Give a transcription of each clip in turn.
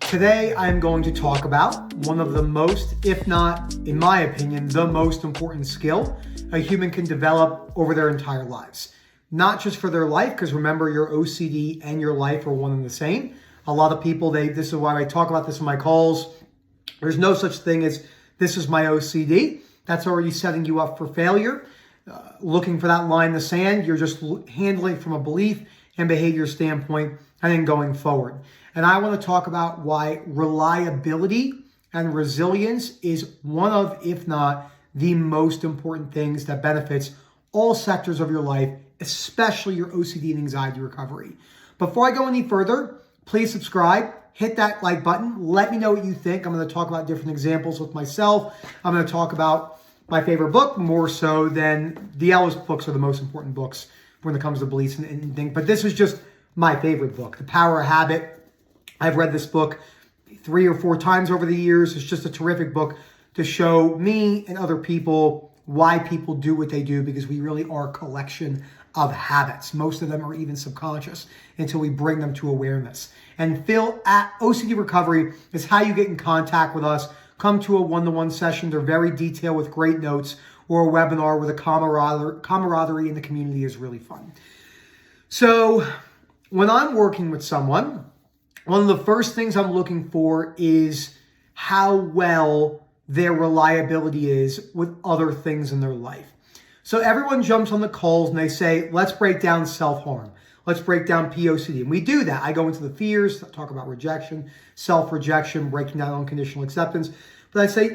Today, I'm going to talk about one of the most, if not, in my opinion, the most important skill a human can develop over their entire lives. Not just for their life, because remember, your OCD and your life are one and the same. A lot of people, this is why I talk about this in my calls. There's no such thing as, this is my OCD. That's already setting you up for failure. Looking for that line in the sand, you're just handling it from a belief and behavior standpoint and then going forward. And I want to talk about why reliability and resilience is one of, if not, the most important things that benefits all sectors of your life, especially your OCD and anxiety recovery. Before I go any further, please subscribe, hit that like button, let me know what you think. I'm going to talk about different examples with myself. I'm going to talk about my favorite book more so than the Ellis books are the most important books when it comes to beliefs and things. But this is just my favorite book, The Power of Habit. I've read this book 3 or 4 times over the years. It's just a terrific book to show me and other people why people do what they do, because we really are a collection of habits. Most of them are even subconscious until we bring them to awareness. And Phil at OCD Recovery is how you get in contact with us. Come to a one-to-one session. They're very detailed with great notes, or a webinar where the camaraderie in the community is really fun. So when I'm working with someone, one of the first things I'm looking for is how well their reliability is with other things in their life. So everyone jumps on the calls and they say, let's break down self-harm. Let's break down POCD. And we do that. I go into the fears, talk about rejection, self-rejection, breaking down unconditional acceptance. But I say,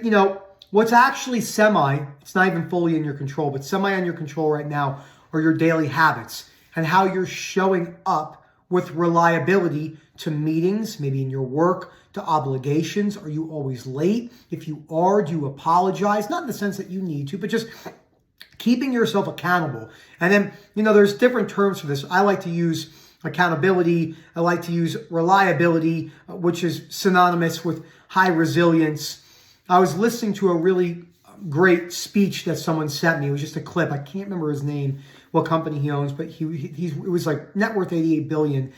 what's actually it's not even fully in your control, but semi in your control right now are your daily habits and how you're showing up with reliability to meetings, maybe in your work, to obligations. Are you always late? If you are, do you apologize? Not in the sense that you need to, but just keeping yourself accountable. And then, there's different terms for this. I like to use accountability. I like to use reliability, which is synonymous with high resilience. I was listening to a really great speech that someone sent me. It was just a clip. I can't remember his name, what company he owns, but it was like net worth $88 billion.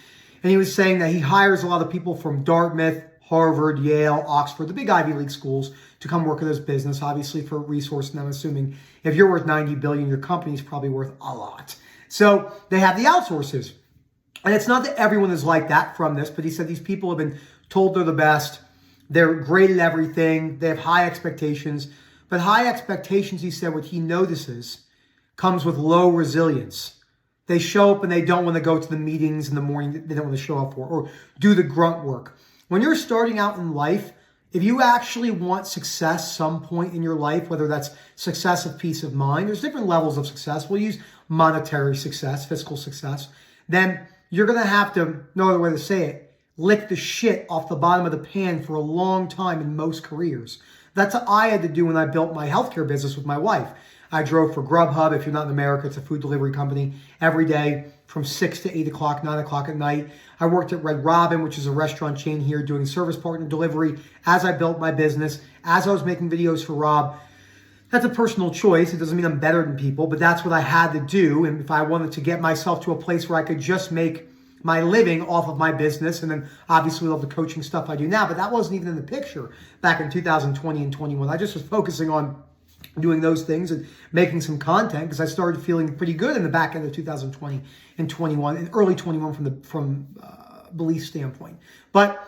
And he was saying that he hires a lot of people from Dartmouth, Harvard, Yale, Oxford, the big Ivy League schools to come work in this business, obviously for resource. And I'm assuming if you're worth $90 billion, your company's probably worth a lot. So they have the outsources. And it's not that everyone is like that from this, but he said these people have been told they're the best. They're great at everything. They have high expectations. But high expectations, he said, what he notices comes with low resilience. They show up and they don't want to go to the meetings in the morning that they don't want to show up for, or do the grunt work. When you're starting out in life, if you actually want success some point in your life, whether that's success of peace of mind, there's different levels of success. We'll use monetary success, fiscal success. Then you're going to have to, no other way to say it, lick the shit off the bottom of the pan for a long time in most careers. That's what I had to do when I built my healthcare business with my wife. I drove for Grubhub. If you're not in America, it's a food delivery company, every day from 6 to 8 o'clock, 9 o'clock at night. I worked at Red Robin, which is a restaurant chain here, doing service partner delivery as I built my business, as I was making videos for Rob. That's a personal choice. It doesn't mean I'm better than people, but that's what I had to do. And if I wanted to get myself to a place where I could just make my living off of my business, and then obviously all the coaching stuff I do now, but that wasn't even in the picture back in 2020 and 21. I just was focusing on doing those things and making some content because I started feeling pretty good in the back end of 2020 and 21 and early 21 from belief standpoint. But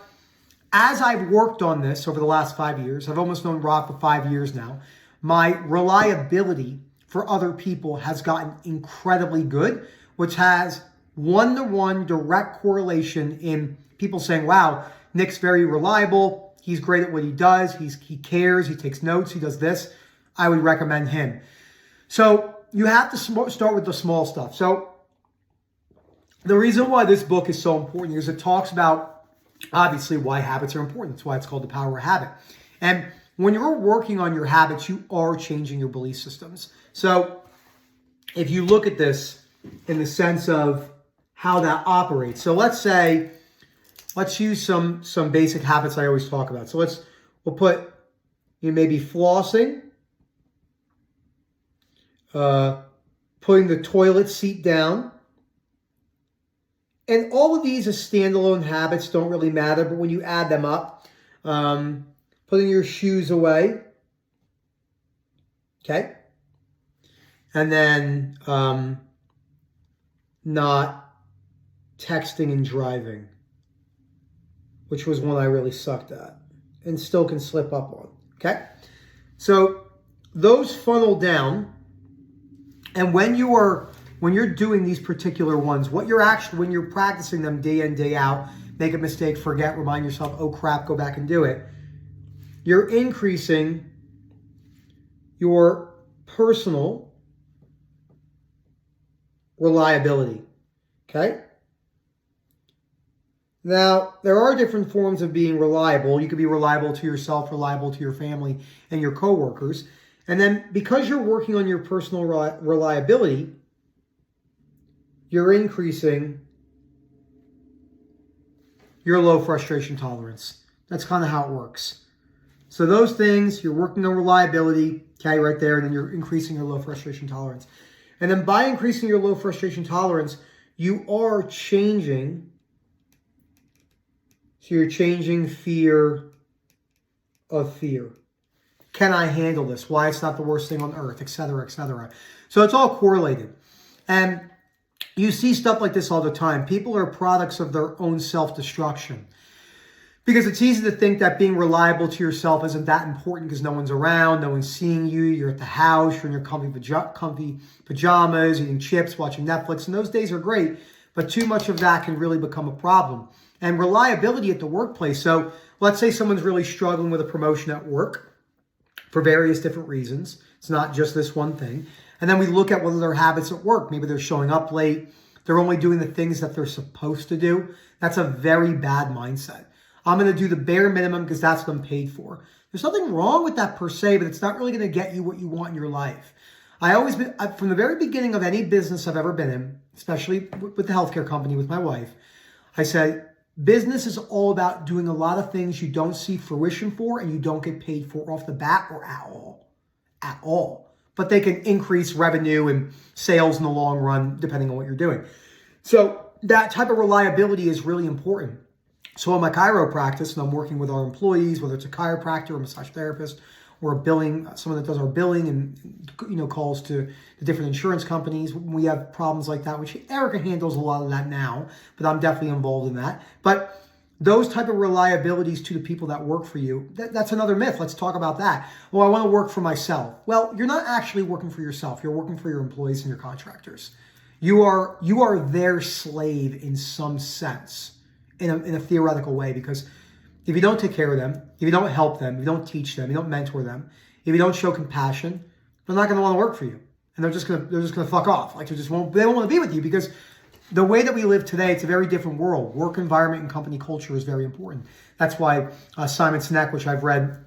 as I've worked on this over the last 5 years, I've almost known Rob for 5 years now, my reliability for other people has gotten incredibly good, which has one-to-one direct correlation in people saying, wow, Nick's very reliable. He's great at what he does. He cares. He takes notes. He does this. I would recommend him. So you have to start with the small stuff. So the reason why this book is so important is it talks about, obviously, why habits are important. That's why it's called The Power of Habit. And when you're working on your habits, you are changing your belief systems. So if you look at this in the sense of how that operates. So let's use some basic habits I always talk about. So we'll put maybe flossing, putting the toilet seat down, And all of these as standalone habits don't really matter, but when you add them up, putting your shoes away, okay? And then not texting and driving, which was one I really sucked at and still can slip up on, okay? So those funnel down, and when you're doing these particular ones, when you're practicing them day in, day out, make a mistake, forget, remind yourself, oh crap, go back and do it, you're increasing your personal reliability, okay? Now, there are different forms of being reliable. You could be reliable to yourself, reliable to your family and your coworkers. And then because you're working on your personal reliability, you're increasing your low frustration tolerance. That's kind of how it works. So those things, you're working on reliability, okay, right there, and then you're increasing your low frustration tolerance. And then by increasing your low frustration tolerance, you are changing. So you're changing fear of fear. Can I handle this? Why it's not the worst thing on earth, et cetera, et cetera. So it's all correlated. And you see stuff like this all the time. People are products of their own self-destruction. Because it's easy to think that being reliable to yourself isn't that important because no one's around, no one's seeing you, you're at the house, you're in your comfy pajamas, eating chips, watching Netflix, and those days are great, but too much of that can really become a problem. And reliability at the workplace. So let's say someone's really struggling with a promotion at work for various different reasons. It's not just this one thing. And then we look at what are their habits at work. Maybe they're showing up late. They're only doing the things that they're supposed to do. That's a very bad mindset. I'm going to do the bare minimum because that's what I'm paid for. There's nothing wrong with that per se, but it's not really going to get you what you want in your life. From the very beginning of any business I've ever been in, especially with the healthcare company with my wife, I said, business is all about doing a lot of things you don't see fruition for and you don't get paid for off the bat or at all. But they can increase revenue and sales in the long run, depending on what you're doing. So that type of reliability is really important. So in my chiro practice, and I'm working with our employees, whether it's a chiropractor or a massage therapist or someone that does our billing and calls to the different insurance companies. We have problems like that, which Erica handles a lot of that now, but I'm definitely involved in that. But those type of reliabilities to the people that work for you, that's another myth. Let's talk about that. Well, I want to work for myself. Well, you're not actually working for yourself. You're working for your employees and your contractors. You are their slave in some sense, in a theoretical way, because if you don't take care of them, if you don't help them, if you don't teach them, if you don't mentor them, if you don't show compassion, they're not going to want to work for you, and they're just going to fuck off. Like they won't want to be with you because the way that we live today, it's a very different world. Work environment and company culture is very important. That's why Simon Sinek, which I've read,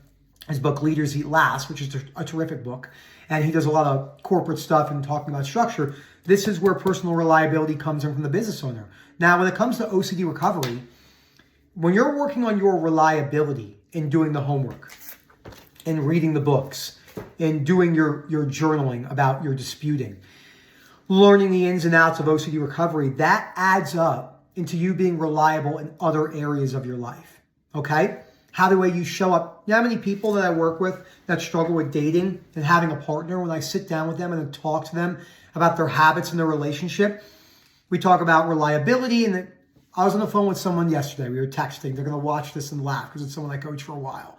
his book Leaders Eat Last, which is a terrific book, and he does a lot of corporate stuff and talking about structure. This is where personal reliability comes in from the business owner. Now, when it comes to OCD recovery, when you're working on your reliability in doing the homework, in reading the books, in doing your journaling about your disputing, learning the ins and outs of OCD recovery, that adds up into you being reliable in other areas of your life, okay? How the way you show up. You know how many people that I work with that struggle with dating and having a partner, when I sit down with them and talk to them about their habits in their relationship, we talk about reliability. And I was on the phone with someone yesterday. We were texting. They're going to watch this and laugh because it's someone I coach for a while.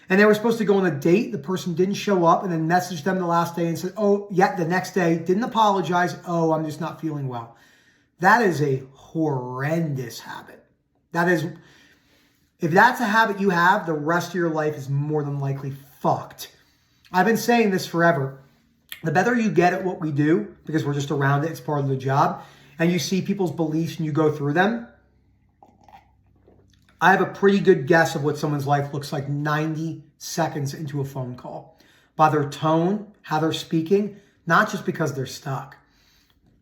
And they were supposed to go on a date. The person didn't show up and then messaged them the last day and said, oh, yeah, the next day, didn't apologize. Oh, I'm just not feeling well. That is a horrendous habit. If that's a habit you have, the rest of your life is more than likely fucked. I've been saying this forever. The better you get at what we do, because we're just around it, it's part of the job, and you see people's beliefs and you go through them, I have a pretty good guess of what someone's life looks like 90 seconds into a phone call. By their tone, how they're speaking, not just because they're stuck.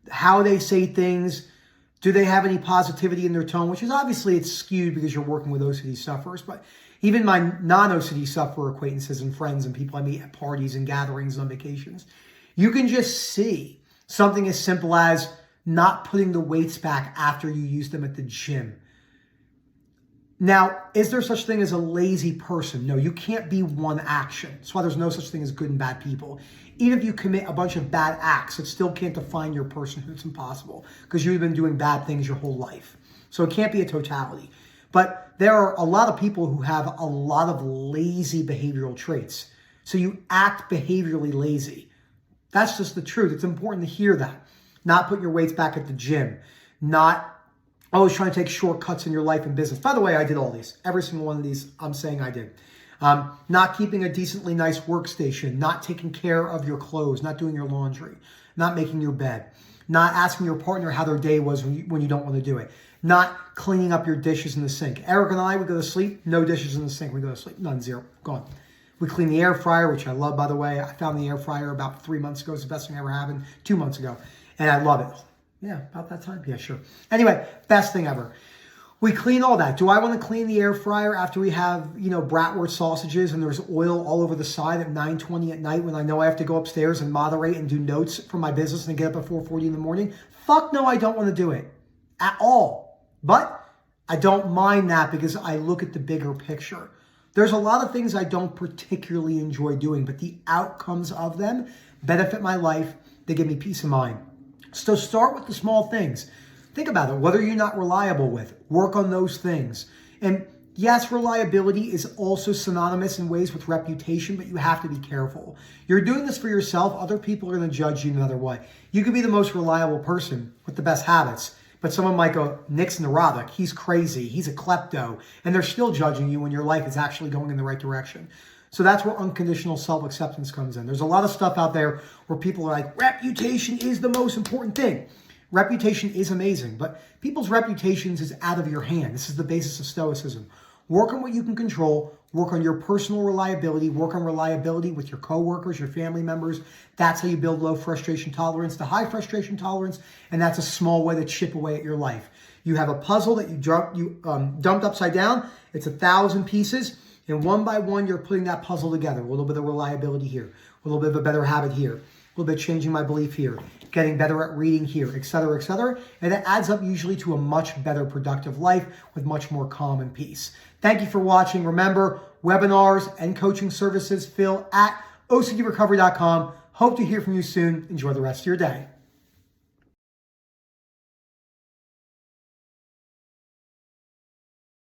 How they say things, do they have any positivity in their tone, which is obviously it's skewed because you're working with OCD sufferers, but even my non-OCD sufferer acquaintances and friends and people I meet at parties and gatherings and on vacations, you can just see something as simple as not putting the weights back after you use them at the gym. Now, is there such thing as a lazy person? No, you can't be one action. That's why there's no such thing as good and bad people. Even if you commit a bunch of bad acts, it still can't define your personhood. It's impossible because you've been doing bad things your whole life. So it can't be a totality. But there are a lot of people who have a lot of lazy behavioral traits. So you act behaviorally lazy. That's just the truth. It's important to hear that. Not put your weights back at the gym. Not always trying to take shortcuts in your life and business. By the way, I did all these. Every single one of these I'm saying I did. Not keeping a decently nice workstation. Not taking care of your clothes. Not doing your laundry. Not making your bed. Not asking your partner how their day was when you don't want to do it. Not cleaning up your dishes in the sink. Eric and I, we go to sleep, no dishes in the sink. We go to sleep, none, zero, gone. We clean the air fryer, which I love, by the way. I found the air fryer about 3 months ago. It's the best thing ever happened, 2 months ago. And I love it. Yeah, about that time? Yeah, sure. Anyway, best thing ever. We clean all that. Do I want to clean the air fryer after we have, bratwurst sausages and there's oil all over the side at 9:20 at night when I know I have to go upstairs and moderate and do notes for my business and get up at 4:40 in the morning? Fuck no, I don't want to do it at all. But I don't mind that because I look at the bigger picture. There's a lot of things I don't particularly enjoy doing, but the outcomes of them benefit my life. They give me peace of mind. So start with the small things. Think about it. What are you not reliable with? Work on those things. And yes, reliability is also synonymous in ways with reputation, but you have to be careful. You're doing this for yourself. Other people are going to judge you another way. You could be the most reliable person with the best habits, but someone might go, Nick's neurotic, he's crazy, he's a klepto, and they're still judging you when your life is actually going in the right direction. So that's where unconditional self-acceptance comes in. There's a lot of stuff out there where people are like, reputation is the most important thing. Reputation is amazing, but people's reputations is out of your hand. This is the basis of Stoicism. Work on what you can control. Work on your personal reliability. Work on reliability with your coworkers, your family members. That's how you build low frustration tolerance to high frustration tolerance, and that's a small way to chip away at your life. You have a puzzle that you dumped upside down. It's 1,000 pieces, and one by one, you're putting that puzzle together. A little bit of reliability here, a little bit of a better habit here, a little bit changing my belief here, getting better at reading here, et cetera, and it adds up usually to a much better productive life with much more calm and peace. Thank you for watching. Remember, webinars and coaching services, Phil at OCDrecovery.com. Hope to hear from you soon. Enjoy the rest of your day.